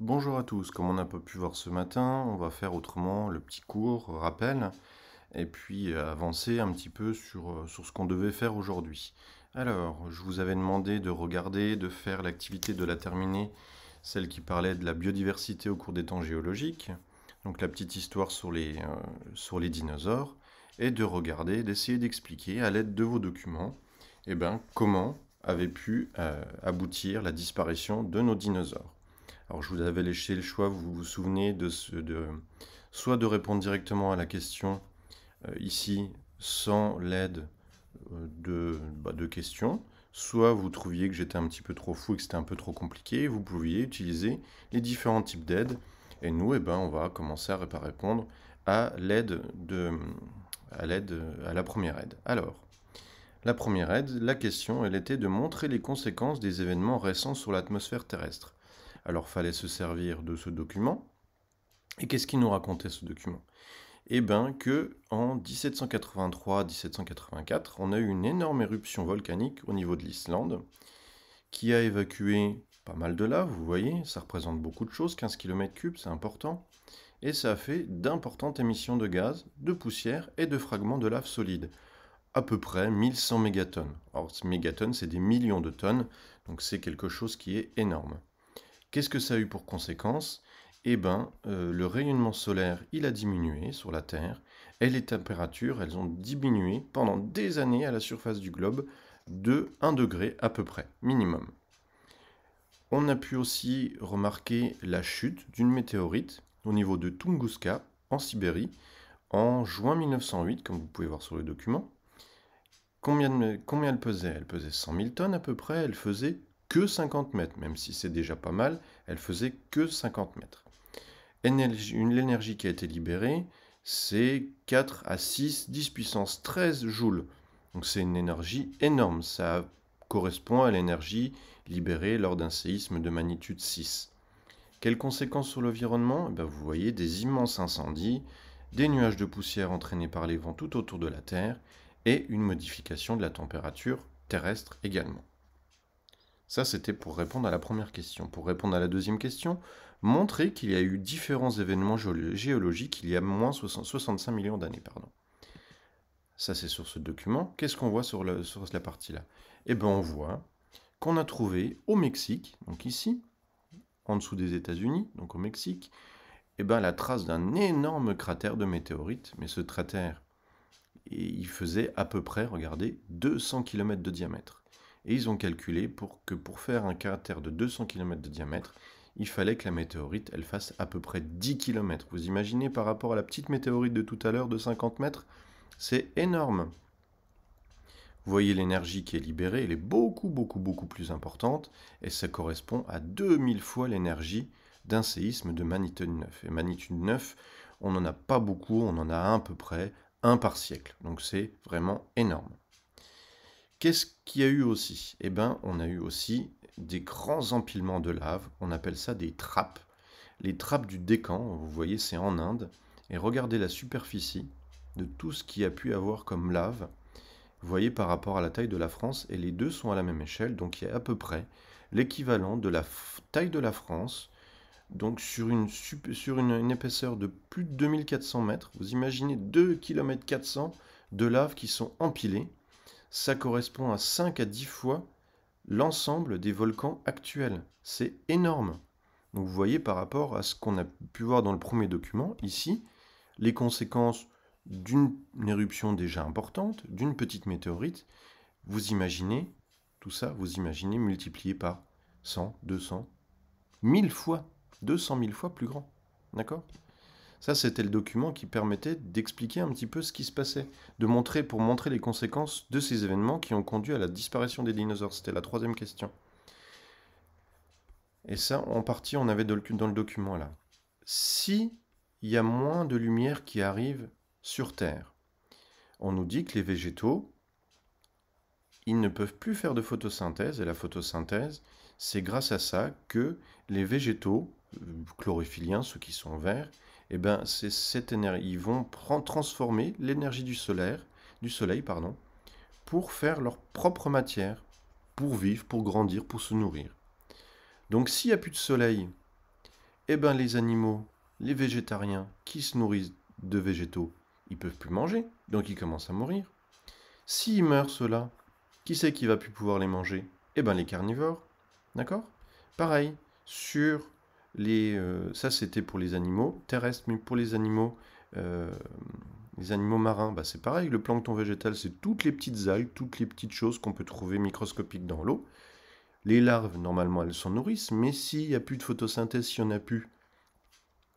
Bonjour à tous, comme on n'a pas pu voir ce matin, on va faire autrement le petit cours, rappel, et puis avancer un petit peu sur ce qu'on devait faire aujourd'hui. Alors, je vous avais demandé de regarder, de faire l'activité de la terminée, celle qui parlait de la biodiversité au cours des temps géologiques, donc la petite histoire sur les dinosaures, et de regarder, d'essayer d'expliquer à l'aide de vos documents, comment avait pu aboutir la disparition de nos dinosaures. Alors, je vous avais laissé le choix, vous vous souvenez, soit de répondre directement à la question ici sans l'aide de questions, soit vous trouviez que j'étais un petit peu trop fou et que c'était un peu trop compliqué, vous pouviez utiliser les différents types d'aides. Et nous, on va commencer à répondre à à la première aide. Alors, la première aide, la question, elle était de montrer les conséquences des événements récents sur l'atmosphère terrestre. Alors, fallait se servir de ce document. Et qu'est-ce qu'il nous racontait ce document? Eh bien, que en 1783-1784, on a eu une énorme éruption volcanique au niveau de l'Islande qui a évacué pas mal de lave, vous voyez, ça représente beaucoup de choses, 15 km3, c'est important, et ça a fait d'importantes émissions de gaz, de poussière et de fragments de lave solide, à peu près 1100 mégatonnes. Alors, mégatonnes, c'est des millions de tonnes, donc c'est quelque chose qui est énorme. Qu'est-ce que ça a eu pour conséquence? Le rayonnement solaire, il a diminué sur la Terre, et les températures, elles ont diminué pendant des années à la surface du globe de 1 degré à peu près, minimum. On a pu aussi remarquer la chute d'une météorite au niveau de Tunguska, en Sibérie, en juin 1908, comme vous pouvez voir sur le document. Combien elle pesait? Elle pesait 100 000 tonnes à peu près, elle faisait que 50 mètres, même si c'est déjà pas mal, elle faisait que 50 mètres. L'énergie qui a été libérée, c'est 4 à 6, 10 puissance 13 joules. Donc c'est une énergie énorme, ça correspond à l'énergie libérée lors d'un séisme de magnitude 6. Quelles conséquences sur l'environnement? Vous voyez des immenses incendies, des nuages de poussière entraînés par les vents tout autour de la Terre, et une modification de la température terrestre également. Ça, c'était pour répondre à la première question. Pour répondre à la deuxième question, montrer qu'il y a eu différents événements géologiques il y a moins 65 millions d'années. Ça, c'est sur ce document. Qu'est-ce qu'on voit sur la partie-là? On voit qu'on a trouvé au Mexique, donc ici, en dessous des États-Unis, donc au Mexique, la trace d'un énorme cratère de météorite. Mais ce cratère, il faisait à peu près, regardez, 200 km de diamètre. Et ils ont calculé pour faire un cratère de 200 km de diamètre, il fallait que la météorite, elle fasse à peu près 10 km. Vous imaginez par rapport à la petite météorite de tout à l'heure de 50 mètres? C'est énorme. Vous voyez l'énergie qui est libérée, elle est beaucoup, beaucoup, beaucoup plus importante, et ça correspond à 2000 fois l'énergie d'un séisme de magnitude 9. Et magnitude 9, on n'en a pas beaucoup, on en a à peu près un par siècle. Donc c'est vraiment énorme. Qu'est-ce qu'il y a eu aussi? On a eu aussi des grands empilements de lave, on appelle ça des trappes. Les trappes du Décan, vous voyez, c'est en Inde. Et regardez la superficie de tout ce qu'il y a pu avoir comme lave. Vous voyez par rapport à la taille de la France, et les deux sont à la même échelle, donc il y a à peu près l'équivalent de la taille de la France, donc sur une épaisseur de plus de 2400 mètres. Vous imaginez 2 km 400 de lave qui sont empilées. Ça correspond à 5 à 10 fois l'ensemble des volcans actuels. C'est énorme. Donc vous voyez par rapport à ce qu'on a pu voir dans le premier document, ici, les conséquences d'une éruption déjà importante, d'une petite météorite, vous imaginez tout ça, vous imaginez multiplié par 100, 200, 1000 fois, 200 000 fois plus grand. D'accord? Ça, c'était le document qui permettait d'expliquer un petit peu ce qui se passait, pour montrer les conséquences de ces événements qui ont conduit à la disparition des dinosaures. C'était la troisième question. Et ça, en partie, on avait dans le document là. Si il y a moins de lumière qui arrive sur Terre, on nous dit que les végétaux, ils ne peuvent plus faire de photosynthèse, et la photosynthèse, c'est grâce à ça que les végétaux, chlorophylliens, ceux qui sont verts, c'est cette énergie, ils vont transformer l'énergie du soleil, pour faire leur propre matière, pour vivre, pour grandir, pour se nourrir. Donc s'il n'y a plus de soleil, eh ben les animaux, les végétariens qui se nourrissent de végétaux, ils peuvent plus manger, donc ils commencent à mourir. S'ils meurent ceux-là, qui c'est qui va plus pouvoir les manger? Eh ben les carnivores, d'accord? Pareil, sur ça c'était pour les animaux terrestres, mais pour euh, les animaux marins, bah c'est pareil, le plancton végétal, c'est toutes les petites algues, toutes les petites choses qu'on peut trouver microscopiques dans l'eau. Les larves, normalement, elles s'en nourrissent, mais s'il n'y a plus de photosynthèse, s'il n'y en a plus,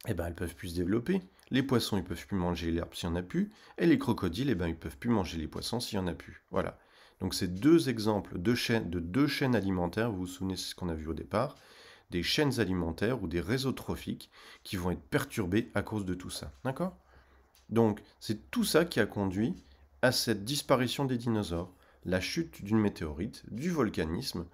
eh ben, elles peuvent plus se développer. Les poissons, ils peuvent plus manger l'herbe s'il n'y en a plus. Et les crocodiles, eh ben, ils peuvent plus manger les poissons s'il n'y en a plus. Voilà. Donc, c'est deux exemples de deux chaînes alimentaires. Vous vous souvenez, c'est ce qu'on a vu au départ. Des chaînes alimentaires ou des réseaux trophiques qui vont être perturbés à cause de tout ça. D'accord? Donc, c'est tout ça qui a conduit à cette disparition des dinosaures. La chute d'une météorite, du volcanisme,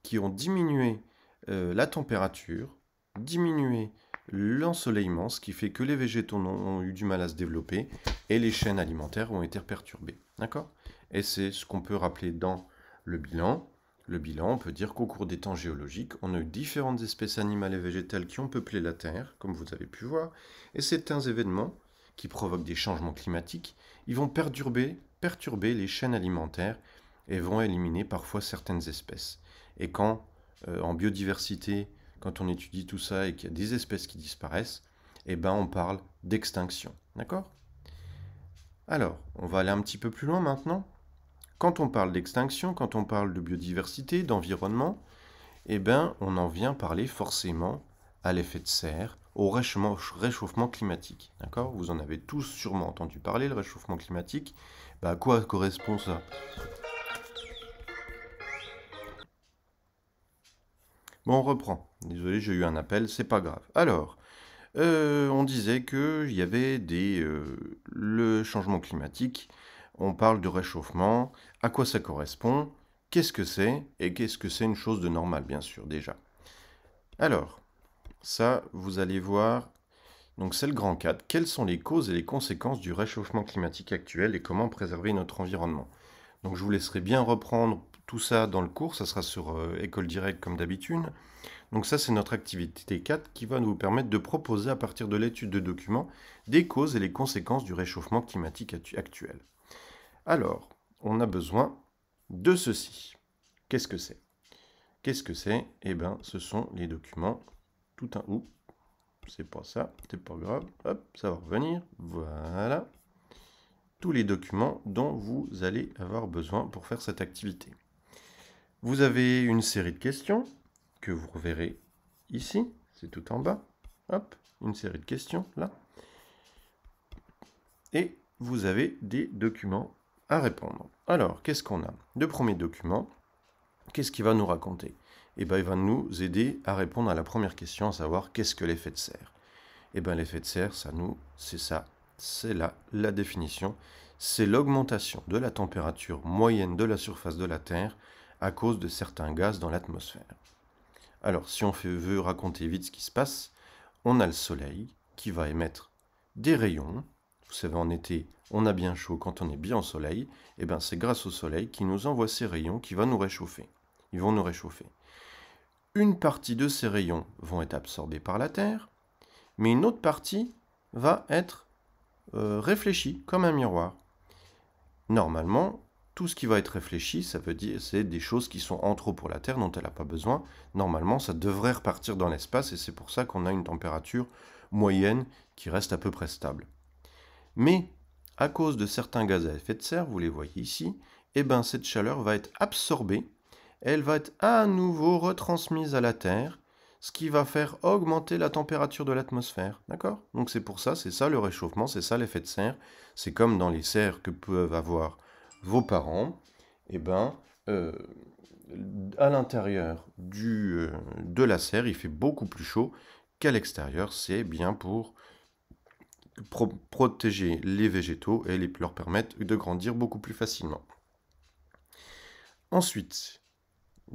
qui ont diminué la température, diminué l'ensoleillement, ce qui fait que les végétaux ont eu du mal à se développer et les chaînes alimentaires ont été perturbées. D'accord? Et c'est ce qu'on peut rappeler dans le bilan. Le bilan, on peut dire qu'au cours des temps géologiques, on a eu différentes espèces animales et végétales qui ont peuplé la Terre, comme vous avez pu voir, et certains événements qui provoquent des changements climatiques, ils vont perturber les chaînes alimentaires et vont éliminer parfois certaines espèces. Et quand, en biodiversité, quand on étudie tout ça et qu'il y a des espèces qui disparaissent, eh ben on parle d'extinction. D'accord? Alors, on va aller un petit peu plus loin maintenant. Quand on parle d'extinction, quand on parle de biodiversité, d'environnement, eh ben on en vient parler forcément à l'effet de serre, au réchauffement climatique. D'accord? Vous en avez tous sûrement entendu parler, le réchauffement climatique. À quoi correspond ça? Bon, on reprend. Désolé, j'ai eu un appel, c'est pas grave. Alors, on disait qu'il y avait le changement climatique, on parle de réchauffement, à quoi ça correspond, qu'est-ce que c'est, et qu'est-ce que c'est une chose de normale, bien sûr, déjà. Alors, ça, vous allez voir, donc c'est le grand 4. Quelles sont les causes et les conséquences du réchauffement climatique actuel et comment préserver notre environnement? Donc je vous laisserai bien reprendre tout ça dans le cours, ça sera sur École Directe comme d'habitude. Donc ça, c'est notre activité 4 qui va nous permettre de proposer à partir de l'étude de documents des causes et les conséquences du réchauffement climatique actuel. Alors, on a besoin de ceci. Qu'est-ce que c'est? Qu'est-ce que c'est? Eh bien, ce sont les documents tout un ou. C'est pas ça, c'est pas grave. Hop, ça va revenir. Voilà. Tous les documents dont vous allez avoir besoin pour faire cette activité. Vous avez une série de questions que vous reverrez ici, c'est tout en bas. Hop, une série de questions là. Et vous avez des documents à répondre. Alors, qu'est-ce qu'on a? Le premier document, qu'est-ce qu'il va nous raconter? Eh bien, il va nous aider à répondre à la première question, à savoir qu'est-ce que l'effet de serre? Eh bien, l'effet de serre, c'est ça, c'est là la définition. C'est l'augmentation de la température moyenne de la surface de la Terre à cause de certains gaz dans l'atmosphère. Alors, si on veut raconter vite ce qui se passe, on a le Soleil qui va émettre des rayons. Vous savez, en été, on a bien chaud quand on est bien au Soleil. Et bien, c'est grâce au Soleil qui nous envoie ces rayons qui vont nous réchauffer. Ils vont nous réchauffer. Une partie de ces rayons vont être absorbés par la Terre, mais une autre partie va être réfléchie comme un miroir. Normalement, tout ce qui va être réfléchi, ça veut dire c'est des choses qui sont en trop pour la Terre dont elle n'a pas besoin. Normalement, ça devrait repartir dans l'espace et c'est pour ça qu'on a une température moyenne qui reste à peu près stable. Mais à cause de certains gaz à effet de serre, vous les voyez ici, eh ben cette chaleur va être absorbée, elle va être à nouveau retransmise à la Terre, ce qui va faire augmenter la température de l'atmosphère. D'accord? Donc c'est pour ça, c'est ça le réchauffement, c'est ça l'effet de serre. C'est comme dans les serres que peuvent avoir vos parents. Eh ben, à l'intérieur de la serre, il fait beaucoup plus chaud qu'à l'extérieur. C'est bien pour protéger les végétaux et leur permettre de grandir beaucoup plus facilement. Ensuite,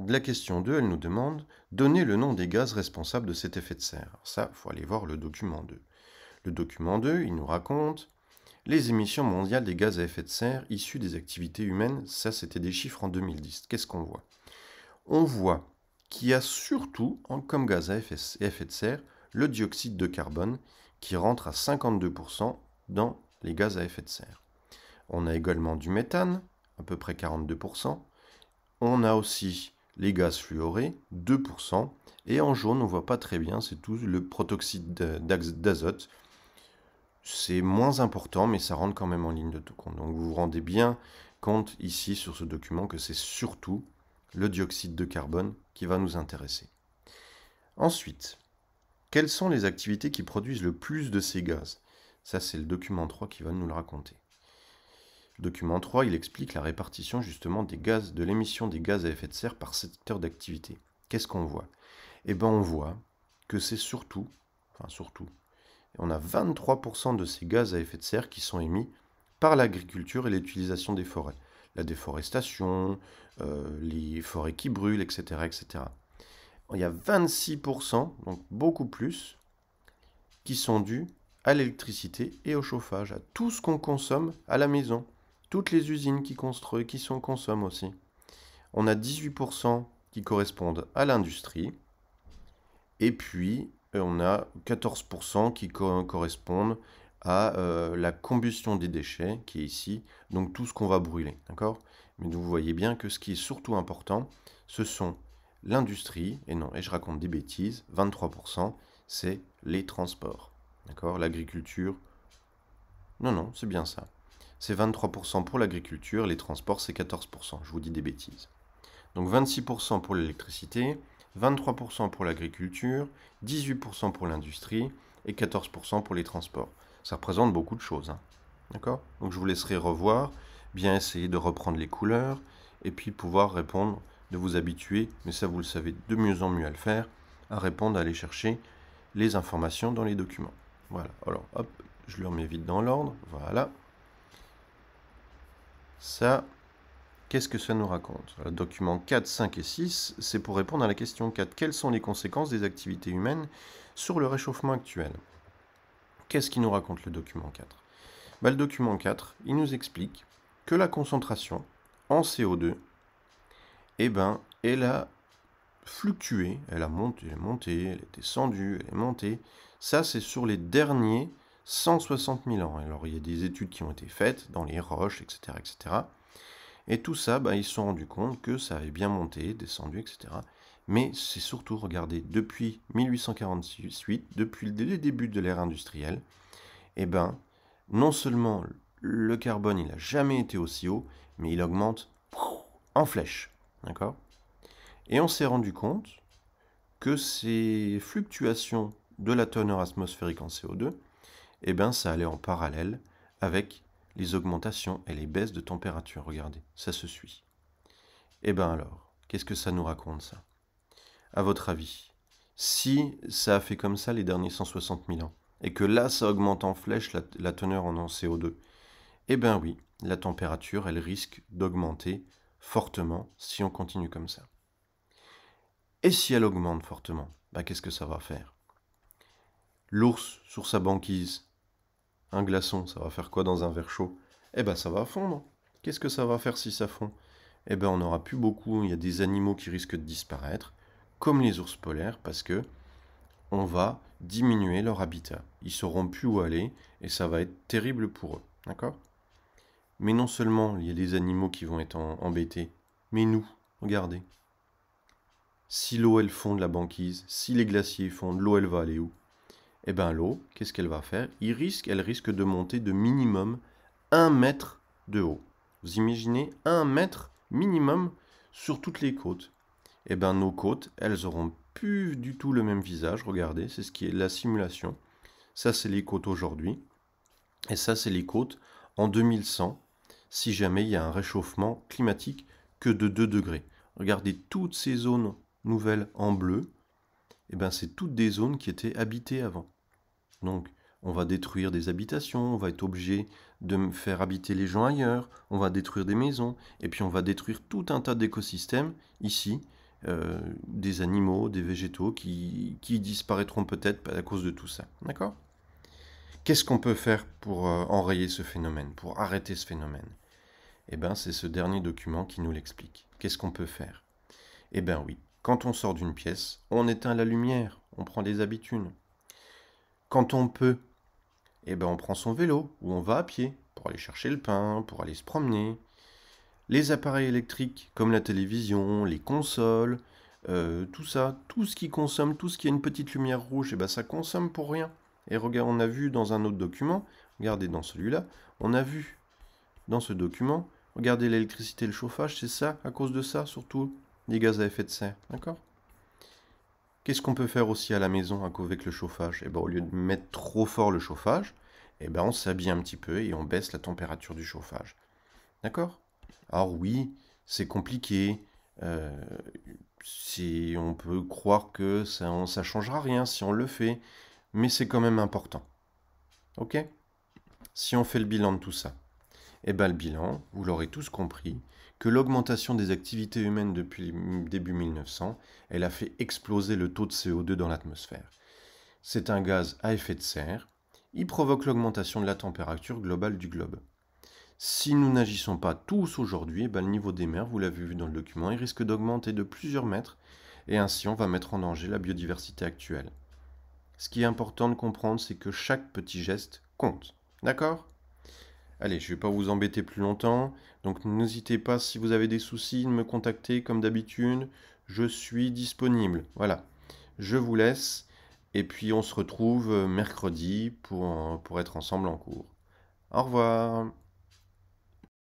la question 2, elle nous demande « Donnez le nom des gaz responsables de cet effet de serre ». Alors ça, il faut aller voir le document 2. Le document 2, il nous raconte « Les émissions mondiales des gaz à effet de serre issues des activités humaines », ça c'était des chiffres en 2010. Qu'est-ce qu'on voit? On voit qu'il y a surtout, comme gaz à effet de serre, le dioxyde de carbone qui rentre à 52% dans les gaz à effet de serre. On a également du méthane, à peu près 42%. On a aussi les gaz fluorés, 2%. Et en jaune, on ne voit pas très bien, c'est tout le protoxyde d'azote. C'est moins important, mais ça rentre quand même en ligne de compte. Donc vous vous rendez bien compte ici sur ce document que c'est surtout le dioxyde de carbone qui va nous intéresser. Ensuite, quelles sont les activités qui produisent le plus de ces gaz? Ça, c'est le document 3 qui va nous le raconter. Le document 3, il explique la répartition justement des gaz, de l'émission des gaz à effet de serre par secteur d'activité. Qu'est-ce qu'on voit? Eh bien, on voit que c'est surtout, on a 23% de ces gaz à effet de serre qui sont émis par l'agriculture et l'utilisation des forêts. La déforestation, les forêts qui brûlent, etc., etc. Il y a 26%, donc beaucoup plus, qui sont dus à l'électricité et au chauffage, à tout ce qu'on consomme à la maison. Toutes les usines qui construisent, consomment aussi. On a 18% qui correspondent à l'industrie. Et puis, on a 14% qui correspondent à la combustion des déchets, qui est ici, donc tout ce qu'on va brûler, d'accord? Mais vous voyez bien que ce qui est surtout important, ce sont l'industrie, et je raconte des bêtises, 23%, c'est les transports, d'accord? L'agriculture, non, c'est bien ça. C'est 23% pour l'agriculture, les transports, c'est 14%, je vous dis des bêtises. Donc 26% pour l'électricité, 23% pour l'agriculture, 18% pour l'industrie et 14% pour les transports. Ça représente beaucoup de choses, hein. D'accord? Donc je vous laisserai revoir, bien essayer de reprendre les couleurs et puis pouvoir répondre, de vous habituer, mais ça vous le savez de mieux en mieux à le faire, à répondre, à aller chercher les informations dans les documents. Voilà, alors hop, je le remets vite dans l'ordre, voilà. Ça, qu'est-ce que ça nous raconte? Le document 4, 5 et 6, c'est pour répondre à la question 4. Quelles sont les conséquences des activités humaines sur le réchauffement actuel? Qu'est-ce qui nous raconte le document 4? Le document 4, il nous explique que la concentration en CO2, elle a fluctué, elle est montée, elle est descendue, elle est montée. Ça, c'est sur les derniers 160 000 ans. Alors, il y a des études qui ont été faites dans les roches, etc., etc. Et tout ça, ils se sont rendus compte que ça avait bien monté, descendu, etc. Mais c'est surtout, regardez, depuis 1848, depuis le début de l'ère industrielle, non seulement le carbone, il n'a jamais été aussi haut, mais il augmente en flèche. D'accord? Et on s'est rendu compte que ces fluctuations de la teneur atmosphérique en CO2, ça allait en parallèle avec les augmentations et les baisses de température. Regardez, ça se suit. Alors, qu'est-ce que ça nous raconte, ça? À votre avis, si ça a fait comme ça les derniers 160 000 ans, et que là, ça augmente en flèche la teneur en CO2, oui, la température, elle risque d'augmenter fortement si on continue comme ça. Et si elle augmente fortement, qu'est-ce que ça va faire? L'ours, sur sa banquise, un glaçon, ça va faire quoi dans un verre chaud? Ça va fondre. Qu'est-ce que ça va faire si ça fond? On n'aura plus beaucoup, il y a des animaux qui risquent de disparaître, comme les ours polaires, parce que on va diminuer leur habitat. Ils sauront plus où aller, et ça va être terrible pour eux. D'accord? Mais non seulement il y a des animaux qui vont être embêtés, mais nous, regardez. Si l'eau, elle fond de la banquise, si les glaciers fondent, l'eau, elle va aller où? L'eau, qu'est-ce qu'elle va faire? Elle risque de monter de minimum 1 mètre de haut. Vous imaginez 1 mètre minimum sur toutes les côtes. Nos côtes, elles auront plus du tout le même visage. Regardez, c'est ce qui est la simulation. Ça, c'est les côtes aujourd'hui. Et ça, c'est les côtes en 2100, si jamais il y a un réchauffement climatique que de 2 degrés. Regardez toutes ces zones nouvelles en bleu. C'est toutes des zones qui étaient habitées avant. Donc, on va détruire des habitations, on va être obligé de faire habiter les gens ailleurs, on va détruire des maisons, et puis on va détruire tout un tas d'écosystèmes, ici, des animaux, des végétaux, qui disparaîtront peut-être à cause de tout ça. D'accord? Qu'est-ce qu'on peut faire pour enrayer ce phénomène, pour arrêter ce phénomène? C'est ce dernier document qui nous l'explique. Qu'est-ce qu'on peut faire? Oui, quand on sort d'une pièce, on éteint la lumière, on prend des habitudes. Quand on peut, eh ben on prend son vélo ou on va à pied pour aller chercher le pain, pour aller se promener. Les appareils électriques comme la télévision, les consoles, tout ça, tout ce qui consomme, tout ce qui a une petite lumière rouge, eh ben ça consomme pour rien. Et regarde, on a vu dans un autre document, regardez dans celui-là, on a vu dans ce document, regardez l'électricité et le chauffage, c'est ça, à cause de ça, surtout, les gaz à effet de serre, d'accord? Qu'est-ce qu'on peut faire aussi à la maison avec le chauffage? Eh ben, au lieu de mettre trop fort le chauffage, eh ben, on s'habille un petit peu et on baisse la température du chauffage. D'accord? Alors oui, c'est compliqué. euh, on peut croire que ça changera rien si on le fait, mais c'est quand même important. Ok? Si on fait le bilan de tout ça, eh ben le bilan, vous l'aurez tous compris, que l'augmentation des activités humaines depuis début 1900, elle a fait exploser le taux de CO2 dans l'atmosphère. C'est un gaz à effet de serre. Il provoque l'augmentation de la température globale du globe. Si nous n'agissons pas tous aujourd'hui, le niveau des mers, vous l'avez vu dans le document, il risque d'augmenter de plusieurs mètres et ainsi on va mettre en danger la biodiversité actuelle. Ce qui est important de comprendre, c'est que chaque petit geste compte. D'accord? Allez, je ne vais pas vous embêter plus longtemps, donc n'hésitez pas si vous avez des soucis de me contacter comme d'habitude, je suis disponible. Voilà, je vous laisse et puis on se retrouve mercredi pour être ensemble en cours. Au revoir.